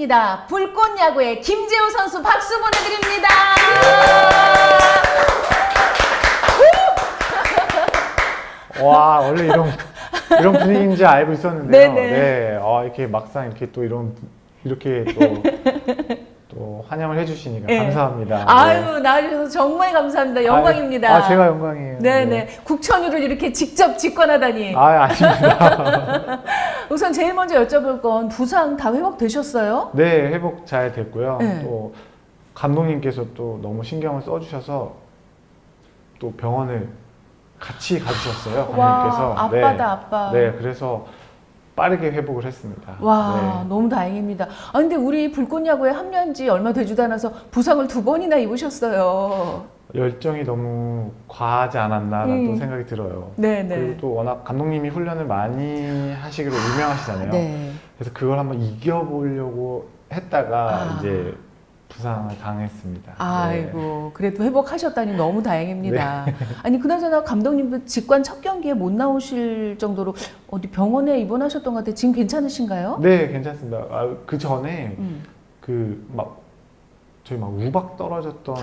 있습니다. 불꽃야구의 김재호 선수 박수 보내드립니다. 와, 원래 이런 분위기인지 알고 있었는데요. 네네. 네, 이렇게 막상 이렇게 또 이렇게 또 환영을 해주시니까 네. 감사합니다. 아유, 나와주셔서 정말 감사합니다. 영광입니다. 제가 영광이에요. 네네. 국천유를 이렇게 직접 직관하다니. 아닙니다. 우선 제일 먼저 여쭤볼 건 부상 다 회복되셨어요? 네, 회복 잘 됐고요. 네. 또 감독님께서 또 너무 신경을 써주셔서 또 병원을 같이 가주셨어요. 감독님께서. 와, 아빠다, 아빠. 네, 그래서 빠르게 회복을 했습니다. 와, 네. 너무 다행입니다. 근데 우리 불꽃야구에 합류한 지 얼마 되지도 않아서 부상을 2번이나 입으셨어요. 열정이 너무 과하지 않았나라는 또 생각이 들어요. 네네. 그리고 또 워낙 감독님이 훈련을 많이 하시기로 유명하시잖아요. 네. 그래서 그걸 한번 이겨보려고 했다가 이제 부상을 당했습니다. 아이고, 그래도 회복하셨다니 너무 다행입니다. 아니, 그나저나 감독님도 직관 첫 경기에 못 나오실 정도로 어디 병원에 입원하셨던 것 같아요. 지금 괜찮으신가요? 네, 괜찮습니다. 그 전에 저희 막 우박 떨어졌던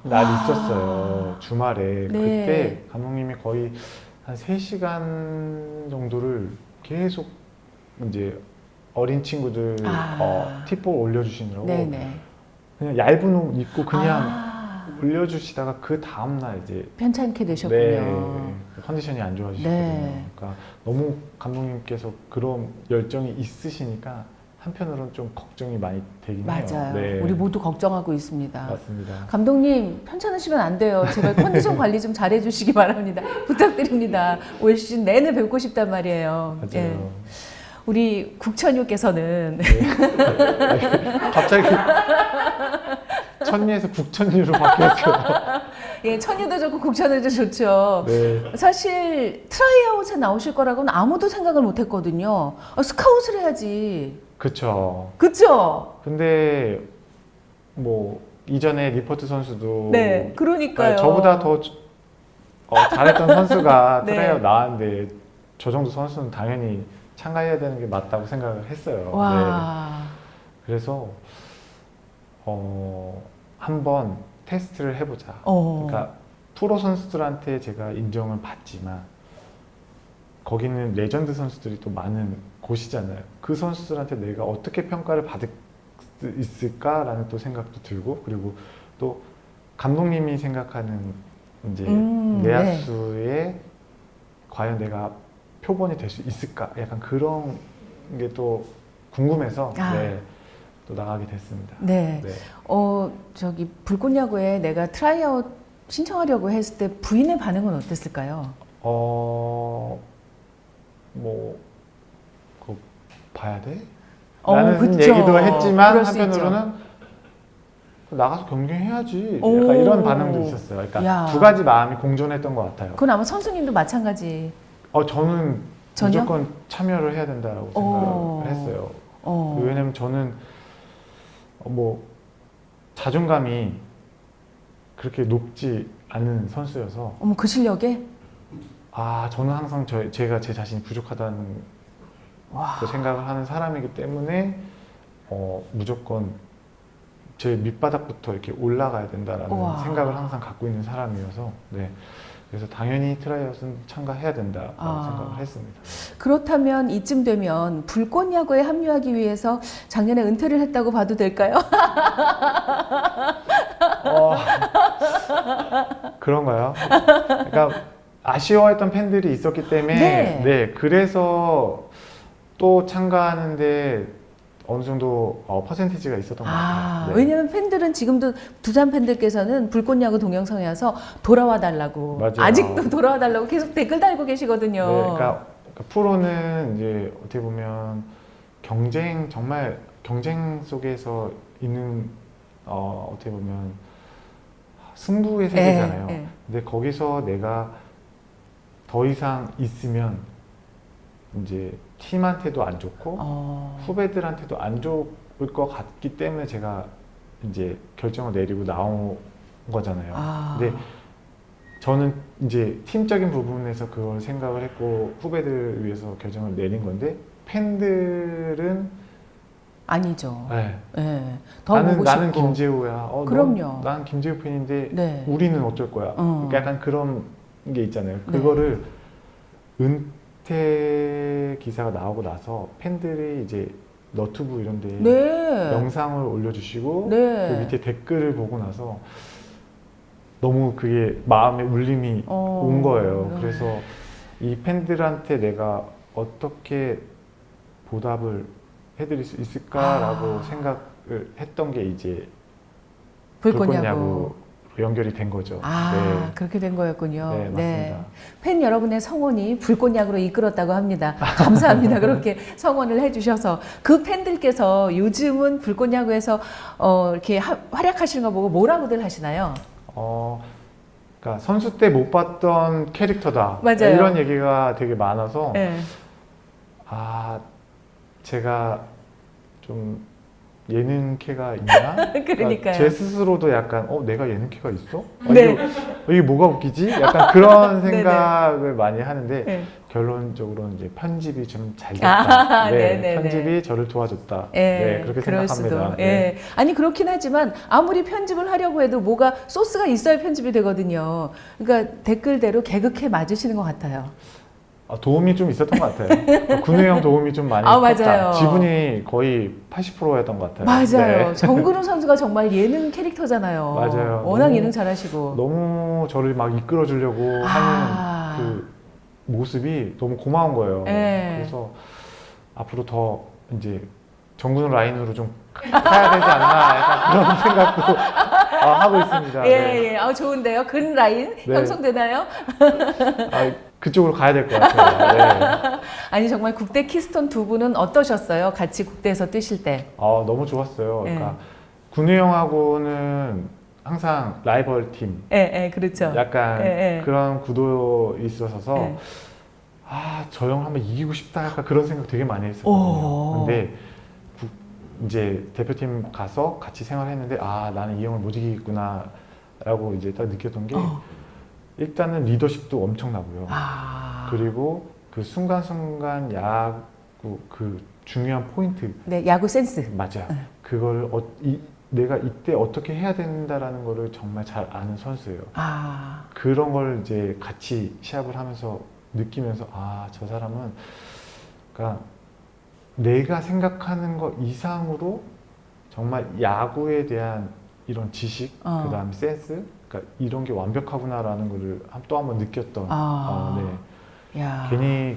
날이 있었어요. 주말에. 네. 그때 감독님이 거의 한 3시간 정도를 계속 이제 어린 친구들 팁볼 올려주시느라고 네네. 그냥 얇은 옷 입고 그냥 올려주시다가 그 다음날 이제 편찮게 되셨군요. 네, 컨디션이 안 좋아지셨거든요. 네. 그러니까 너무 감독님께서 그런 열정이 있으시니까 한편으로는 좀 걱정이 많이 되긴 해요. 맞아요. 네. 우리 모두 걱정하고 있습니다. 맞습니다. 감독님 편찮으시면 안 돼요. 제발 컨디션 관리 좀 잘해주시기 바랍니다. 부탁드립니다. 올 시즌 내내 뵙고 싶단 말이에요. 맞아요. 예. 우리 국천유께서는 갑자기 천리에서 국천리로 바뀌었어요. 예, 천유도 좋고 국천유도 좋죠. 네. 사실 트라이아웃에 나오실 거라고는 아무도 생각을 못했거든요. 스카웃을 해야지. 그쵸. 그쵸? 근데 뭐 이전에 리퍼트 선수도 네, 그러니까요. 저보다 더 잘했던 선수가 네. 트라이아웃 나왔는데 저 정도 선수는 당연히 참가해야 되는 게 맞다고 생각을 했어요. 네. 와. 그래서 한번 테스트를 해보자. 그러니까 프로 선수들한테 제가 인정을 받지만 거기는 레전드 선수들이 또 많은 곳이잖아요. 그 선수들한테 내가 어떻게 평가를 받을 수 있을까라는 또 생각도 들고, 그리고 또 감독님이 생각하는 이제 내야수에 과연 내가 표본이 될 수 있을까? 약간 그런 게 또 궁금해서 또 나가게 됐습니다. 네. 네. 저기 불꽃야구에 내가 트라이아웃 신청하려고 했을 때 부인의 반응은 어땠을까요? 그거 봐야 돼? 라는 그쵸. 얘기도 했지만 그럴 수 한편으로는 나가서 경쟁해야지. 약간 이런 반응도 있었어요. 그러니까 야. 두 가지 마음이 공존했던 것 같아요. 그건 아마 선수님도 마찬가지. 저는 전혀? 무조건 참여를 해야 된다고 생각을 했어요. 왜냐면 저는 뭐 자존감이 그렇게 높지 않은 선수여서 그 실력에? 저는 항상 제가 제 자신이 부족하다는 그 생각을 하는 사람이기 때문에 무조건 제 밑바닥부터 이렇게 올라가야 된다라는 생각을 항상 갖고 있는 사람이어서 그래서 당연히 트라이아웃은 참가해야 된다라고 생각을 했습니다. 그렇다면 이쯤 되면 불꽃야구에 합류하기 위해서 작년에 은퇴를 했다고 봐도 될까요? 그런가요? 그러니까 아쉬워했던 팬들이 있었기 때문에 그래서 또 참가하는데 어느 정도 퍼센티지가 있었던 것 같아요. 왜냐면 팬들은 지금도 두산 팬들께서는 불꽃야구 동영상에 와서 돌아와 달라고 아직도 돌아와 달라고 계속 댓글 달고 계시거든요. 그러니까 프로는 이제 어떻게 보면 정말 경쟁 속에서 있는 어떻게 보면 승부의 세계잖아요. 근데 거기서 내가 더 이상 있으면 이제 팀한테도 안 좋고 후배들한테도 안 좋을 것 같기 때문에 제가 이제 결정을 내리고 나온 거잖아요. 근데 저는 이제 팀적인 부분에서 그걸 생각을 했고 후배들을 위해서 결정을 내린 건데 팬들은 아니죠. 네. 네. 더 보고 나는 싶고. 김재호야. 그럼요. 난 김재호 팬인데 네. 우리는 어쩔 거야. 약간 그런 게 있잖아요. 네. 그거를 은퇴 기사가 나오고 나서 팬들이 이제 너튜브 이런 데 네. 영상을 올려주시고 네. 그 밑에 댓글을 보고 나서 너무 그게 마음에 울림이 온 거예요. 네. 그래서 이 팬들한테 내가 어떻게 보답을 해드릴 수 있을까라고 생각을 했던 게 이제 불꽃야구로 연결이 된 거죠. 네. 그렇게 된 거였군요. 네, 맞습니다. 팬 여러분의 성원이 불꽃야구로 이끌었다고 합니다. 감사합니다. 그렇게 성원을 해주셔서 그 팬들께서 요즘은 불꽃야구에서 이렇게 활약하시는 거 보고 뭐라고들 하시나요? 그러니까 선수 때 못 봤던 캐릭터다. 맞아요. 이런 얘기가 되게 많아서 네. 제가 좀 예능캐가 있나? 그러니까요. 제 스스로도 약간 내가 예능캐가 있어? 네. 이게 뭐가 웃기지? 약간 그런 생각을 많이 하는데 네. 결론적으로는 이제 편집이 좀 잘 됐다. 편집이 저를 도와줬다. 그렇게 생각합니다. 네. 아니 그렇긴 하지만 아무리 편집을 하려고 해도 뭐가 소스가 있어야 편집이 되거든요. 그러니까 댓글대로 개그캐 맞으시는 것 같아요. 도움이 좀 있었던 것 같아요. 군우 형 도움이 좀 많이 컸다. 맞아요. 지분이 거의 80%였던 것 같아요. 맞아요. 네. 정근우 선수가 정말 예능 캐릭터잖아요. 맞아요. 워낙 예능 잘하시고. 너무 저를 막 이끌어주려고 하는 그 모습이 너무 고마운 거예요. 그래서 앞으로 더 이제 정근우 라인으로 좀 가야 되지 않나 약간 그런 생각도 하고 있습니다. 예. 좋은데요. 근 라인 형성되나요? 그쪽으로 가야 될 것 같아요. 아니 정말 국대 키스톤 두 분은 어떠셨어요? 같이 국대에서 뛰실 때? 너무 좋았어요. 그러니까 군우 형하고는 항상 라이벌 팀. 그렇죠. 약간 그런 구도에 있어서 저 형 한번 이기고 싶다 약간 그런 생각 되게 많이 했었거든요. 근데 이제 대표팀 가서 같이 생활했는데 나는 이 형을 못 이기겠구나 라고 이제 딱 느꼈던 게 일단은 리더십도 엄청나고요. 그리고 그 순간순간 야구 그 중요한 포인트. 네, 야구 센스. 맞아요. 그걸 내가 이때 어떻게 해야 된다라는 거를 정말 잘 아는 선수예요. 그런 걸 이제 같이 시합을 하면서 느끼면서 저 사람은 그러니까 내가 생각하는 것 이상으로 정말 야구에 대한 이런 지식, 그다음에 센스, 그러니까 이런 게 완벽하구나라는 거를 또 한 번 느꼈던. 괜히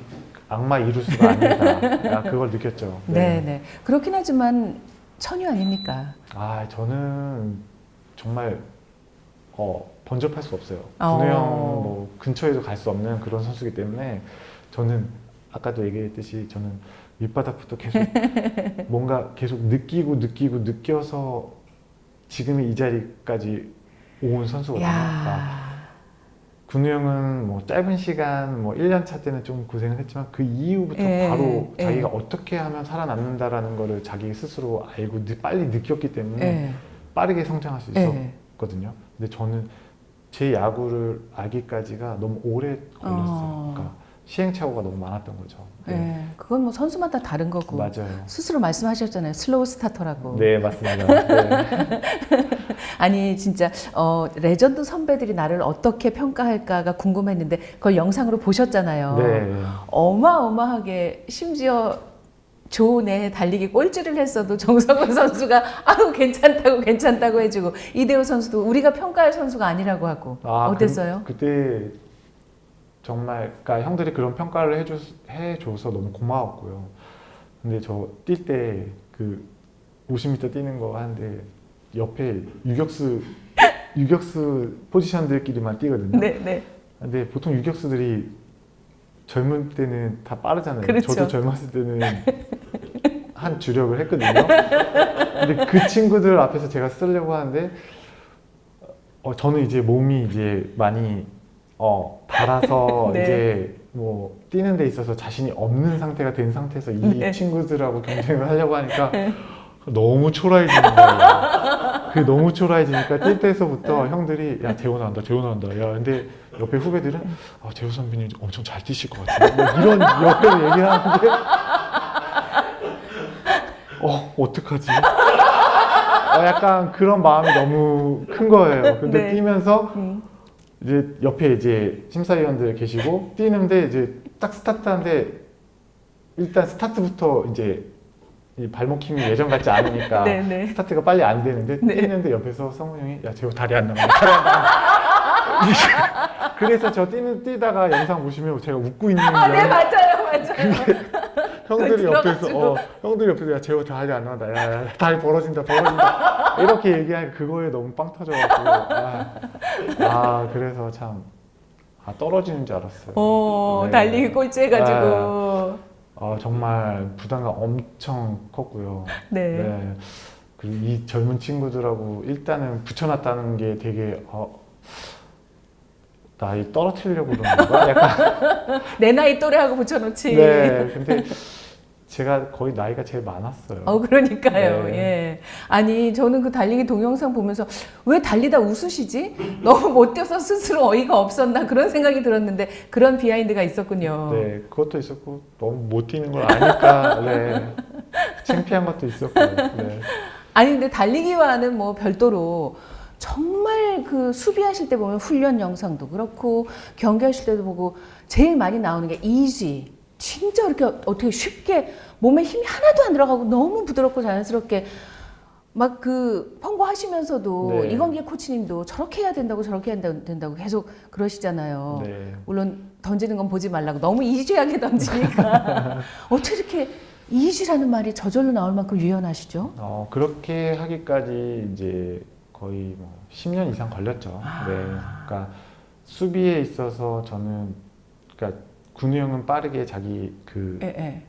악마 이루스가 아니다. 그걸 느꼈죠. 네. 그렇긴 하지만 천유 아닙니까? 저는 정말 번접할 수 없어요. 군우 형 뭐 근처에도 갈 수 없는 그런 선수이기 때문에 저는 아까도 얘기했듯이 저는 밑바닥부터 계속 뭔가 계속 느껴서 지금의 이 자리까지 온 선수거든요. 군우 형은 뭐 짧은 시간, 뭐 1년 차 때는 좀 고생을 했지만 그 이후부터 바로 자기가 어떻게 하면 살아남는다라는 거를 자기 스스로 알고 빨리 느꼈기 때문에 빠르게 성장할 수 있었거든요. 근데 저는 제 야구를 알기까지가 너무 오래 걸렸어요. 그러니까 시행착오가 너무 많았던 거죠. 그건 뭐 선수마다 다른 거고. 맞아요. 스스로 말씀하셨잖아요. 슬로우 스타터라고. 네, 맞습니다. 아니 진짜 레전드 선배들이 나를 어떻게 평가할까가 궁금했는데 그걸 영상으로 보셨잖아요. 어마어마하게 심지어 좋은 달리기 꼴찌를 했어도 정성훈 선수가 괜찮다고 해주고 이대호 선수도 우리가 평가할 선수가 아니라고 하고 어땠어요? 그때 정말 그러니까 형들이 그런 평가를 해줘서 너무 고마웠고요. 근데 저 뛸 때 그 50m 뛰는 거 하는데 옆에 유격수 포지션들끼리만 뛰거든요. 근데 보통 유격수들이 젊을 때는 다 빠르잖아요. 그렇죠. 저도 젊었을 때는 한 주력을 했거든요. 근데 그 친구들 앞에서 제가 쓰려고 하는데 저는 이제 몸이 이제 많이 달아서 이제 뭐 뛰는 데 있어서 자신이 없는 상태가 된 상태에서 이 친구들하고 경쟁을 하려고 하니까 너무 초라해지는 거예요. 그게 너무 초라해지니까 뛸 때서부터 형들이 야 재호 나온다. 야 근데 옆에 후배들은 재호 선배님 엄청 잘 뛰실 것 같아요. 뭐 이런 옆에서 얘기를 하는데 어떡하지? 약간 그런 마음이 너무 큰 거예요. 근데 네. 뛰면서 이제 옆에 이제 심사위원들 계시고 뛰는데 이제 딱 스타트하는데 일단 스타트부터 이제 이 발목 힘이 예전 같지 않으니까 네, 네. 스타트가 빨리 안 되는데 네. 뛰는데 옆에서 성훈 형이 야 제가 다리 안 나가 다리 안 나가 그래서 저 뛰다가 영상 보시면 제가 웃고 있는 아, 네, 게 맞아요. 형들이 들어가지고. 옆에서 형들이 옆에서 야 제가 다리 안 나간다 야 다리 벌어진다 이렇게 얘기하니까 그거에 너무 빵 터져가지고 그래서 참 떨어지는 줄 알았어요. 네. 달리기 꼴찌 해가지고. 정말 부담감 엄청 컸고요. 네. 그리고 이 젊은 친구들하고 일단은 붙여놨다는 게 되게 나이 떨어뜨리려고 그러는 건가? 약간 내 나이 또래하고 붙여놓지. 네. 근데 제가 거의 나이가 제일 많았어요. 그러니까요. 네. 예. 아니, 저는 그 달리기 동영상 보면서 왜 달리다 웃으시지? 너무 못 뛰어서 스스로 어이가 없었나? 그런 생각이 들었는데 그런 비하인드가 있었군요. 네, 그것도 있었고 너무 못 뛰는 걸 아니까 네. 창피한 것도 있었고. 네. 아니, 근데 달리기와는 뭐 별도로 정말 그 수비하실 때 보면 훈련 영상도 그렇고 경기하실 때도 보고 제일 많이 나오는 게 이지. 진짜 이렇게 어떻게 쉽게 몸에 힘이 하나도 안 들어가고 너무 부드럽고 자연스럽게 막 그 펑고하시면서도 네. 이광기 코치님도 저렇게 해야 된다고 저렇게 해야 된다고 계속 그러시잖아요. 네. 물론 던지는 건 보지 말라고 너무 이지하게 던지니까 어떻게 이렇게 이지라는 말이 저절로 나올 만큼 유연하시죠? 그렇게 하기까지 이제 거의 뭐 10년 이상 걸렸죠. 네. 그러니까 수비에 있어서 저는 그러니까 군우 형은 빠르게 자기 그 예.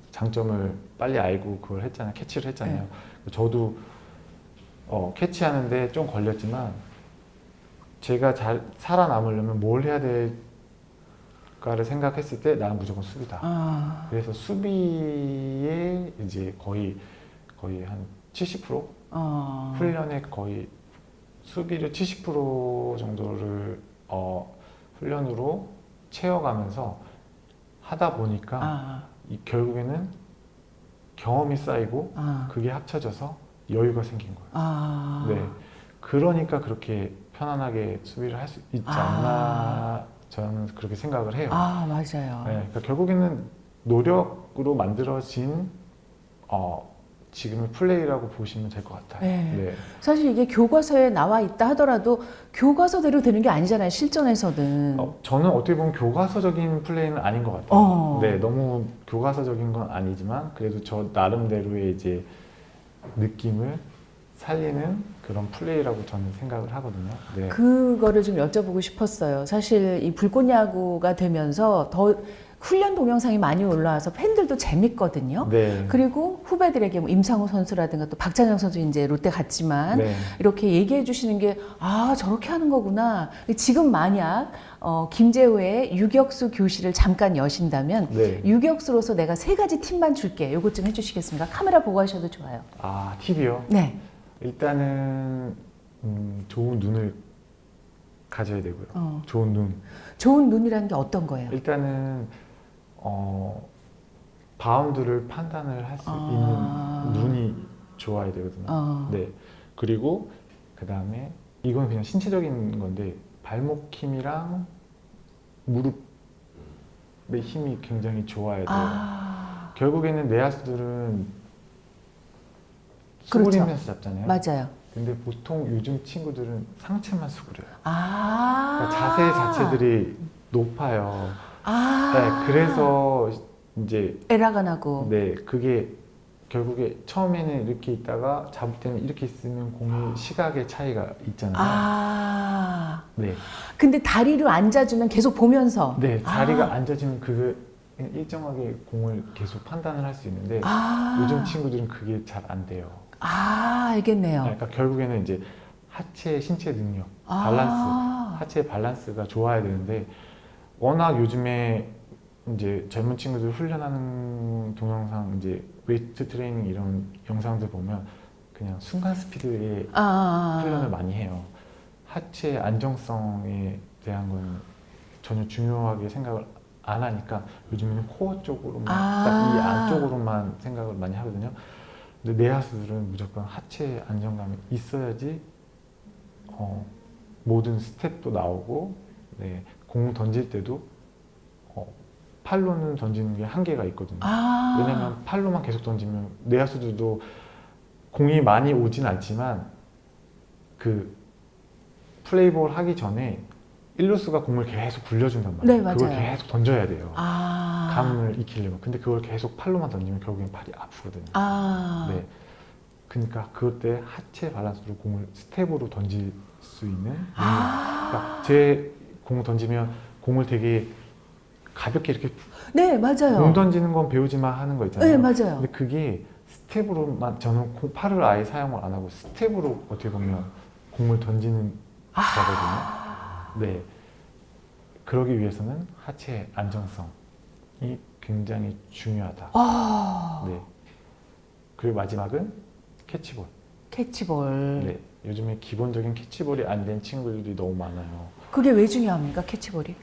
장점을 빨리 알고 그걸 했잖아요. 캐치를 했잖아요. 저도 캐치하는데 좀 걸렸지만 제가 잘 살아남으려면 뭘 해야 될까를 생각했을 때 나는 무조건 수비다. 그래서 수비에 이제 거의 한 70% 훈련에 거의 수비를 70% 정도를 훈련으로 채워가면서 하다 보니까 결국에는 경험이 쌓이고 그게 합쳐져서 여유가 생긴 거예요. 네, 그러니까 그렇게 편안하게 수비를 할 수 있지 않나 저는 그렇게 생각을 해요. 맞아요. 네, 그러니까 결국에는 노력으로 만들어진 지금의 플레이라고 보시면 될 것 같아요. 네. 사실 이게 교과서에 나와 있다 하더라도 교과서대로 되는 게 아니잖아요. 실전에서는. 저는 어떻게 보면 교과서적인 플레이는 아닌 것 같아요. 네, 너무 교과서적인 건 아니지만 그래도 저 나름대로의 이제 느낌을 살리는 그런 플레이라고 저는 생각을 하거든요. 네. 그거를 좀 여쭤보고 싶었어요. 사실 이 불꽃야구가 되면서 더 훈련 동영상이 많이 올라와서 팬들도 재밌거든요. 네. 그리고 후배들에게 뭐 임상우 선수라든가 또 박찬영 선수 이제 롯데 갔지만 네. 이렇게 얘기해 주시는 게 저렇게 하는 거구나. 지금 만약 김재호의 유격수 교실을 잠깐 여신다면 네. 유격수로서 내가 3가지 팁만 줄게. 요것 좀 해주시겠습니까? 카메라 보고 하셔도 좋아요. 팁이요? 네. 일단은 좋은 눈을 가져야 되고요. 좋은 눈. 좋은 눈이라는 게 어떤 거예요? 일단은 바운드를 판단을 할 수 있는 눈이 좋아야 되거든요. 네. 그리고 그 다음에 이건 그냥 신체적인 건데 발목 힘이랑 무릎의 힘이 굉장히 좋아야 돼요. 결국에는 내야수들은 수그리면서 잡잖아요. 맞아요. 근데 보통 요즘 친구들은 상체만 수그려요. 아. 그러니까 자세 자체들이 높아요. 아. 네, 그래서 이제 에라가 나고. 네, 그게 결국에 처음에는 이렇게 있다가 잡을 때는 이렇게 있으면 공의 시각의 차이가 있잖아요. 아. 네, 근데 다리를 앉아주면 계속 보면서. 네, 자리가 앉아지면 그게 일정하게 공을 계속 판단을 할 수 있는데 요즘 친구들은 그게 잘 안 돼요. 알겠네요. 그러니까 결국에는 이제 하체 신체 능력, 밸런스, 하체의 밸런스가 좋아야 되는데 워낙 요즘에 이제 젊은 친구들 훈련하는 동영상 이제 웨이트 트레이닝 이런 영상들 보면 그냥 순간 스피드의 훈련을 많이 해요. 하체 안정성에 대한 건 전혀 중요하게 생각을 안 하니까 요즘에는 코어 쪽으로만 딱 이 안쪽으로만 생각을 많이 하거든요. 근데 내야수들은 무조건 하체 안정감이 있어야지 모든 스텝도 나오고 네, 공 던질 때도 팔로는 던지는 게 한계가 있거든요. 왜냐면 팔로만 계속 던지면 내야수들도 공이 많이 오진 않지만 그 플레이볼 하기 전에 일루수가 공을 계속 굴려준단 말이에요. 네, 맞아요. 그걸 계속 던져야 돼요. 감을 익히려면. 근데 그걸 계속 팔로만 던지면 결국엔 팔이 아프거든요. 네. 그러니까 그것 때 하체 밸런스로 공을 스텝으로 던질 수 있는 그러니까 제 공 던지면 공을 되게 가볍게 이렇게 네, 맞아요. 공 던지는 건 배우지만 하는 거 있잖아요. 네, 맞아요. 근데 그게 스텝으로만 저는 팔을 아예 사용을 안 하고 스텝으로 어떻게 보면 공을 던지는 거거든요. 네. 그러기 위해서는 하체의 안정성이 굉장히 중요하다. 네. 그리고 마지막은 캐치볼. 캐치볼. 네. 요즘에 기본적인 캐치볼이 안 된 친구들이 너무 많아요. 그게 왜 중요합니까, 캐치볼이?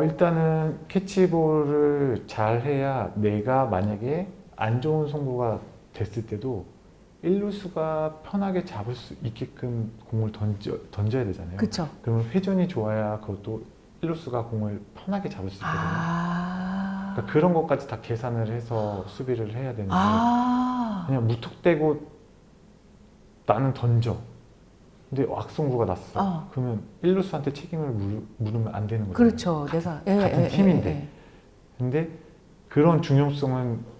일단은 캐치볼을 잘 해야 내가 만약에 안 좋은 송구가 됐을 때도 일루수가 편하게 잡을 수 있게끔 공을 던져야 되잖아요. 그렇죠. 그러면 회전이 좋아야 그것도 일루수가 공을 편하게 잡을 수 있거든요. 그러니까 그런 것까지 다 계산을 해서 수비를 해야 되는데 그냥 무턱대고 나는 던져. 근데 악송구가 났어. 그러면 일루수한테 책임을 물으면 안 되는 거죠. 그렇죠. 같은 팀인데. 근데 그런 중요성은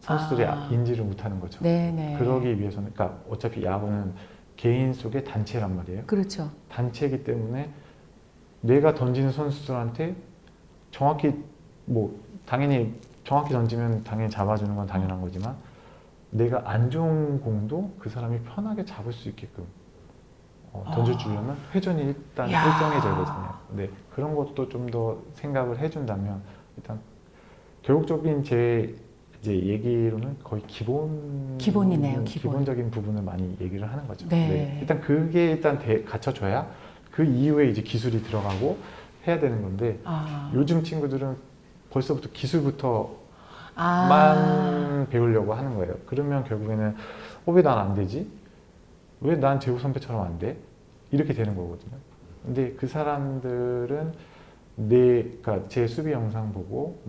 선수들이 인지를 못하는 거죠. 네네. 그러기 위해서는, 그러니까 어차피 야구는 개인 속의 단체란 말이에요. 그렇죠. 단체이기 때문에 내가 던지는 선수들한테 정확히 당연히 정확히 던지면 당연히 잡아주는 건 당연한 거지만 내가 안 좋은 공도 그 사람이 편하게 잡을 수 있게끔 던져주려면 회전이 일단 일정해져야 되잖아요. 네, 그런 것도 좀 더 생각을 해준다면 일단 결국적인 제 이제 얘기로는 거의 기본이네요. 기본적인 부분을 많이 얘기를 하는 거죠. 네. 네. 일단 그게 일단 갖춰져야 그 이후에 이제 기술이 들어가고 해야 되는 건데 요즘 친구들은 벌써부터 기술부터 만 배우려고 하는 거예요. 그러면 결국에는 왜 난 안 되지? 왜 난 제후 선배처럼 안 돼? 이렇게 되는 거거든요. 근데 그 사람들은 그러니까 제 수비 영상 보고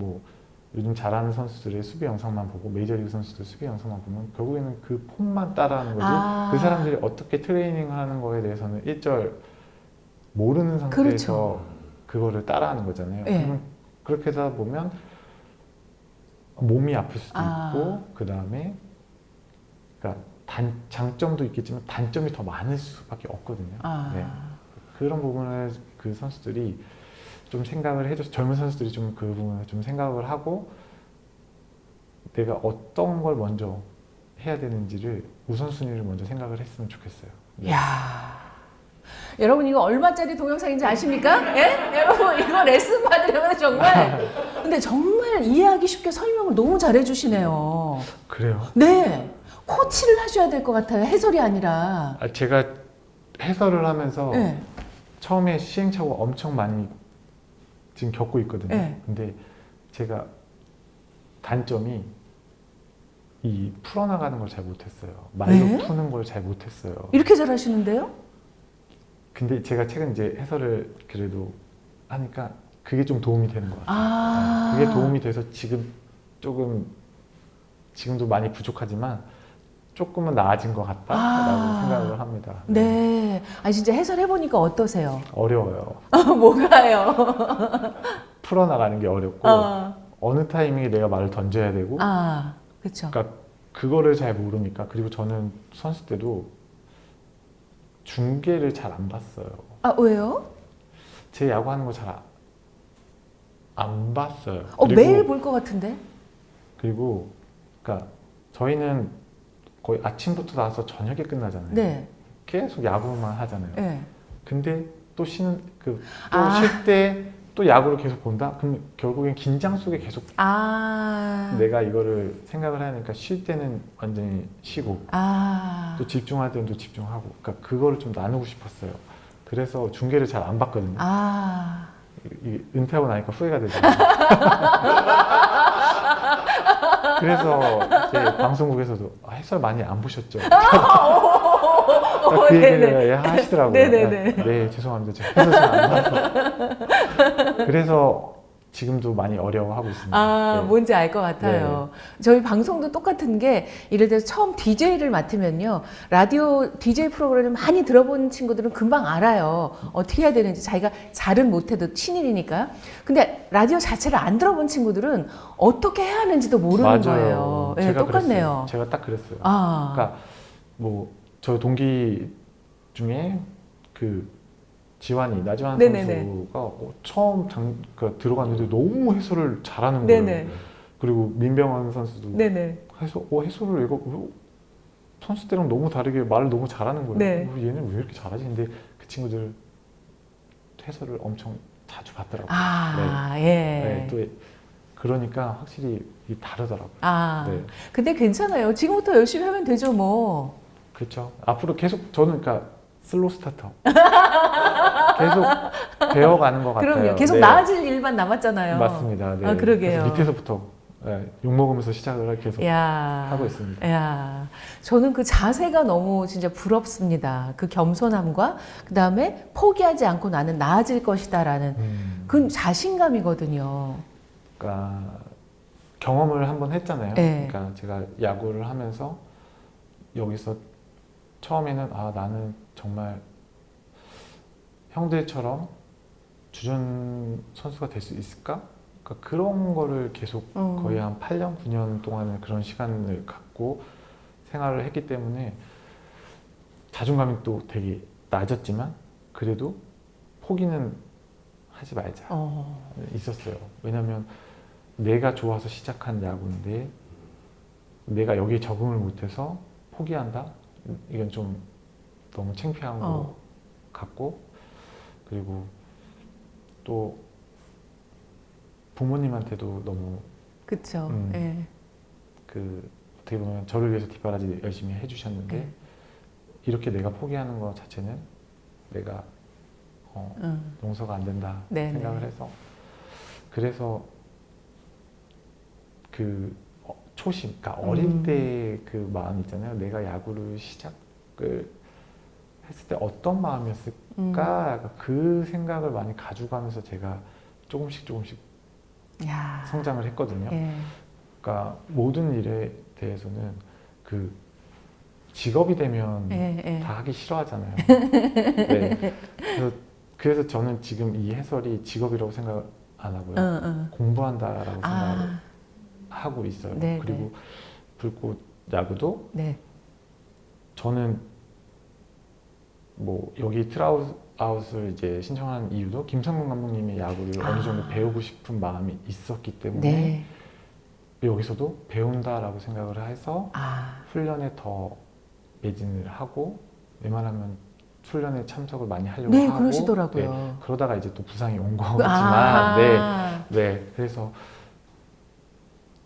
요즘 잘하는 선수들의 수비 영상만 보고 메이저리그 선수들 수비 영상만 보면 결국에는 그 폼만 따라하는 거지 그 사람들이 어떻게 트레이닝 하는 거에 대해서는 일절 모르는 상태에서 그렇죠. 그거를 따라하는 거잖아요. 네. 그러면 그렇게 하다 보면 몸이 아플 수도 있고 그 다음에 그러니까 장점도 있겠지만 단점이 더 많을 수밖에 없거든요. 네. 그런 부분을 그 선수들이 좀 생각을 해줘서 젊은 선수들이 좀 그 부분을 좀 생각을 하고 내가 어떤 걸 먼저 해야 되는지를 우선순위를 먼저 생각을 했으면 좋겠어요. 네. 야, 여러분 이거 얼마짜리 동영상인지 아십니까? 예? 여러분 이거 레슨 받으려면 정말 근데 정말 이해하기 쉽게 설명을 너무 잘해 주시네요. 그래요? 네. 코치를 하셔야 될 것 같아요. 해설이 아니라. 제가 해설을 하면서 네. 처음에 시행착오가 엄청 많이 지금 겪고 있거든요. 네. 근데 제가 단점이 이 풀어나가는 걸 잘 못했어요. 말로 네? 푸는 걸 잘 못했어요. 이렇게 잘하시는데요? 근데 제가 최근 이제 해설을 그래도 하니까 그게 좀 도움이 되는 것 같아요. 그게 도움이 돼서 지금도 많이 부족하지만 조금은 나아진 것 같다라고 생각을 합니다. 네. 진짜 해설해보니까 어떠세요? 어려워요. 뭐가요? 풀어나가는 게 어렵고 어느 타이밍에 내가 말을 던져야 되고 그렇죠. 그러니까 그거를 잘 모르니까. 그리고 저는 선수 때도 중계를 잘 안 봤어요. 왜요? 제 야구하는 거 잘 안 봤어요. 매일 볼 것 같은데? 그리고 그러니까 저희는 거의 아침부터 나와서 저녁에 끝나잖아요. 네. 계속 야구만 하잖아요. 네. 근데 또 쉴 때 또 야구를 계속 본다? 그럼 결국엔 긴장 속에 계속 내가 이거를 생각을 하니까 쉴 때는 완전히 쉬고 또 집중할 때는 또 집중하고 그러니까 그거를 좀 나누고 싶었어요. 그래서 중계를 잘 안 봤거든요. 은퇴하고 나니까 후회가 되잖아요. 그래서 이제 방송국에서도 해설 많이 안 보셨죠? 오, 그 네네. 얘기를 하시더라고요. 네네네. 네, 죄송합니다. 제가 해설 잘안 봐서. 그래서 지금도 많이 어려워하고 있습니다. 아, 네. 뭔지 알 것 같아요. 저희 방송도 똑같은 게, 예를 들어서 처음 DJ를 맡으면요. 라디오 DJ 프로그램을 많이 들어본 친구들은 금방 알아요. 어떻게 해야 되는지, 자기가 잘은 못해도 신인이니까. 근데 라디오 자체를 안 들어본 친구들은 어떻게 해야 하는지도 모르는 맞아요. 거예요. 네, 제가 똑같네요. 그랬어요. 제가 딱 그랬어요. 아, 그러니까 뭐 저 동기 중에 그 나지완 네네네. 선수가 처음 그러니까 들어갔는데 너무 해설을 잘하는 네네. 거예요. 그리고 민병헌 선수도 네네. 해설을 선수 때랑 너무 다르게 말을 너무 잘하는 거예요. 네. 얘는 왜 이렇게 잘하지? 근데 그 친구들 해설을 엄청 자주 봤더라고요. 아, 예. 네, 또 그러니까 확실히 다르더라고요. 아, 네. 근데 괜찮아요. 지금부터 열심히 하면 되죠, 뭐. 그렇죠. 앞으로 계속 저는 그러니까 슬로우 스타터 계속 배워가는 것 같아요. 그럼요. 계속 네. 나아질 일만 남았잖아요. 맞습니다. 네. 아, 그러게요. 그래서 밑에서부터 욕 먹으면서 시작을 계속 야, 하고 있습니다. 야, 저는 그 자세가 너무 진짜 부럽습니다. 그 겸손함과 그 다음에 포기하지 않고 나는 나아질 것이다라는 그 자신감이거든요. 그러니까 경험을 한번 했잖아요. 네. 그러니까 제가 야구를 하면서 여기서 처음에는 나는 정말 형들처럼 주전 선수가 될 수 있을까? 그러니까 그런 거를 계속 거의 한 8년, 9년 동안은 그런 시간을 갖고 생활을 했기 때문에 자존감이 또 되게 낮았지만 그래도 포기는 하지 말자 있었어요. 왜냐면 내가 좋아서 시작한 야구인데 내가 여기에 적응을 못해서 포기한다? 이건 좀 너무 창피한 것 같고, 그리고 또 부모님한테도 너무 그쵸. 예. 그 어떻게 보면 저를 위해서 뒷바라지 열심히 해주셨는데 이렇게 내가 포기하는 것 자체는 내가 용서가 안 된다 네네. 생각을 해서, 그래서 그 초심, 그러니까 어릴 때 그 마음 있잖아요. 내가 야구를 시작을 했을 때 어떤 마음이었을까? 그 생각을 많이 가져가면서 제가 조금씩 야. 성장을 했거든요. 예. 그러니까 모든 일에 대해서는 그 직업이 되면 다 하기 싫어하잖아요. 네. 그래서 저는 지금 이 해설이 직업이라고 생각 안 하고요. 공부한다라고 생각을 하고 있어요. 네, 그리고 불꽃 야구도 저는 뭐 여기 트라우스를 이제 신청한 이유도 김성근 감독님의 야구를 어느 정도 배우고 싶은 마음이 있었기 때문에 여기서도 배운다라고 생각을 해서 훈련에 더 매진을 하고 웬만하면 훈련에 참석을 많이 하려고 하고 그러시더라고요. 그러다가 이제 또 부상이 온 거지만 그래서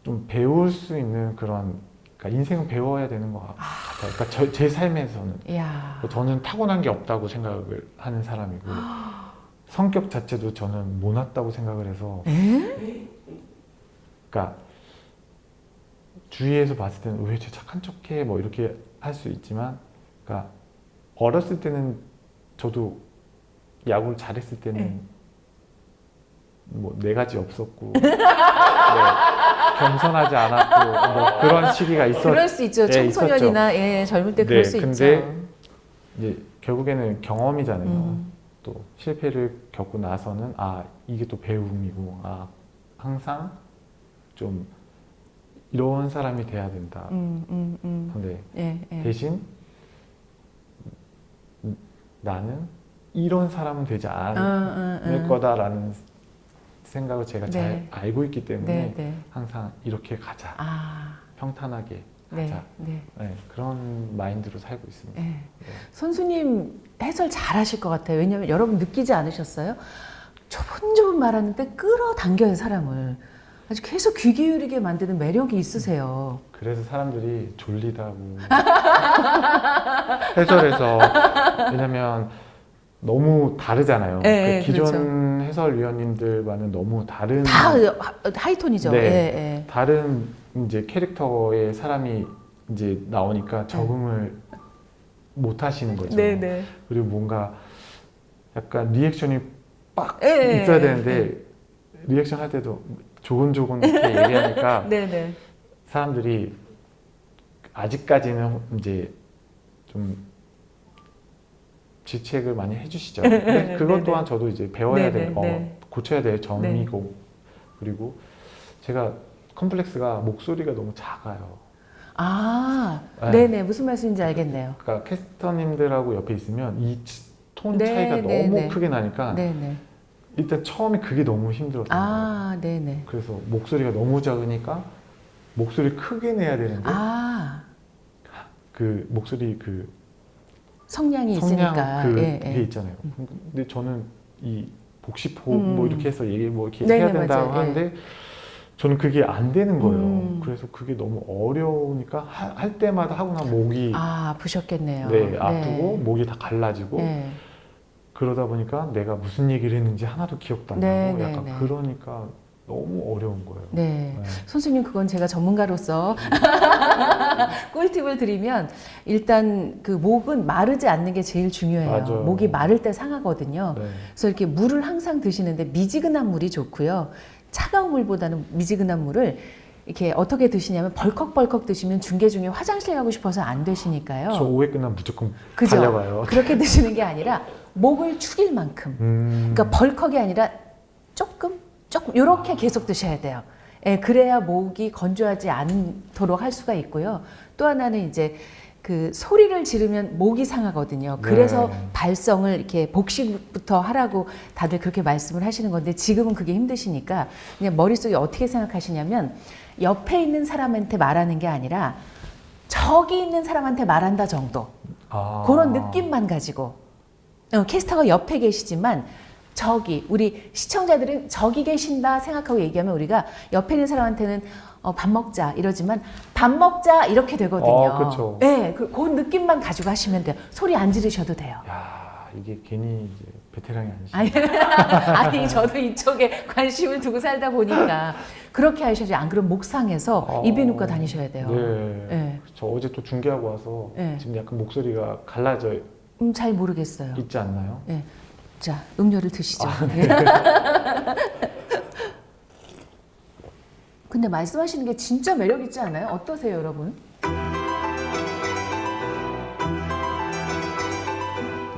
좀 배울 수 있는 그런, 그러니까 인생은 배워야 되는 것 같아요. 그러니까 제 삶에서는 저는 타고난 게 없다고 생각을 하는 사람이고 성격 자체도 저는 모났다고 생각을 해서 그러니까 주위에서 봤을 때는 왜 쟤 착한 척해 뭐 이렇게 할 수 있지만, 그러니까 어렸을 때는 저도 야구를 잘했을 때는 뭐 네 가지 없었고 겸손하지 않았고 뭐 그런 시기가 그럴 수 있죠. 청소년이나 젊을 때 그럴 수 근데 있죠. 이제 결국에는 경험이잖아요. 또 실패를 겪고 나서는 이게 또 배움이고 항상 좀 이런 사람이 돼야 된다. 근데 대신 나는 이런 사람은 되지 않을 거다라는 생각을 제가 잘 알고 있기 때문에 항상 이렇게 가자. 평탄하게 가자. 그런 마인드로 살고 있습니다. 선수님 해설 잘하실 것 같아요. 왜냐하면 여러분 느끼지 않으셨어요? 조분조분 말하는데 끌어당겨요, 사람을. 아주 계속 귀 기울이게 만드는 매력이 있으세요. 그래서 사람들이 졸리다고 해설에서, 왜냐면 너무 다르잖아요. 기존 해설위원님들과는 너무 다른, 다 하이톤이죠. 다른 이제 캐릭터에 사람이 이제 나오니까 적응을 못 하시는 거죠. 네네. 그리고 뭔가 약간 리액션이 빡 예, 있어야 예, 되는데 리액션 할 때도 조곤조곤 이렇게 얘기하니까 네네. 사람들이 아직까지는 이제 좀 질책을 많이 해주시죠. 근데 그것 네네. 또한 저도 이제 배워야 될, 네네. 고쳐야 될 점이고, 그리고 제가 컴플렉스가 목소리가 너무 작아요. 아, 네. 네네. 무슨 말씀인지 알겠네요. 그러니까 캐스터님들하고 옆에 있으면 이 톤 네, 차이가 네, 너무 네. 크게 나니까 네네. 일단 처음에 그게 너무 힘들었던 거예요. 아, 네네. 그래서 목소리가 너무 작으니까 목소리 크게 내야 되는데 아, 그 목소리 그 성량이 성량 있으니까. 그게 예, 예. 있잖아요. 근데 저는 이 복식호흡 음. 뭐 이렇게 해서 얘기 뭐 이렇게 네네, 해야 된다고 맞아요. 예. 하는데 저는 그게 안 되는 거예요. 음. 그래서 그게 너무 어려우니까 할 때마다 하고 나면 목이 아, 아프셨겠네요. 네, 아프고 목이 다 갈라지고 네. 그러다 보니까 내가 무슨 얘기를 했는지 하나도 기억도 안 네, 나고 네, 약간 네. 그러니까 너무 어려운 거예요. 네. 네. 선생님, 그건 제가 전문가로서 꿀팁을 드리면 일단 그 목은 마르지 않는 게 제일 중요해요. 맞아요. 목이 마를 때 상하거든요. 네. 그래서 이렇게 물을 항상 드시는데 미지근한 물이 좋고요. 차가운 물보다는 미지근한 물을 이렇게 어떻게 드시냐면 벌컥벌컥 드시면 중계 중에 화장실 가고 싶어서 안 되시니까요. 저 오해 끝나면 무조건 그죠? 달려가요. 그렇게 드시는 게 아니라 목을 축일 만큼. 그러니까 벌컥이 아니라 조금 이렇게 계속 드셔야 돼요. 예, 그래야 목이 건조하지 않도록 할 수가 있고요. 또 하나는 이제 그 소리를 지르면 목이 상하거든요. 그래서 네. 발성을 이렇게 복식부터 하라고 다들 그렇게 말씀을 하시는 건데 지금은 그게 힘드시니까 그냥 머릿속에 어떻게 생각하시냐면 옆에 있는 사람한테 말하는 게 아니라 저기 있는 사람한테 말한다 정도. 아. 그런 느낌만 가지고 캐스터가 옆에 계시지만 저기 우리 시청자들은 저기 계신다 생각하고 얘기하면 우리가 옆에 있는 사람한테는 밥 먹자 이러지만 밥 먹자 이렇게 되거든요. 그렇죠. 네, 그 느낌만 가지고 하시면 돼요. 소리 안 지르셔도 돼요. 야, 이게 괜히 이제 베테랑이 아니시네. 아니 저도 이쪽에 관심을 두고 살다 보니까 그렇게 하셔야지. 안 그러면 목 상해서 이비인후과 다니셔야 돼요. 네. 네. 저 어제 또 중계하고 와서 네. 지금 약간 목소리가 갈라져 잘 모르겠어요. 있지 않나요? 네. 자, 음료를 드시죠. 근데 말씀하시는 게 진짜 매력 있지 않아요? 어떠세요, 여러분?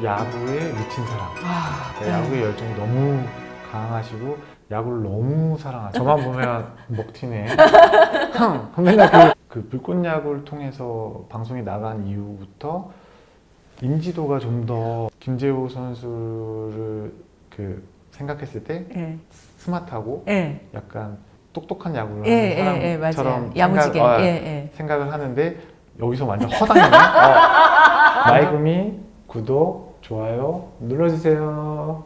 야구에 미친 사람. 네. 야구의 열정이 너무 강하시고 야구를 너무 사랑하죠. 저만 보면 먹튀네. 맨날 그 불꽃 야구를 통해서 방송이 나간 이후부터 인지도가 좀 더 김재호 선수를 그 생각했을 때 예. 스마트하고 예. 약간 똑똑한 야구를 예, 하는 예, 예, 사람처럼 맞아요. 야무지게. 예, 예. 생각을 하는데 여기서 완전 허당이네. 마이구미 구독, 좋아요 눌러주세요.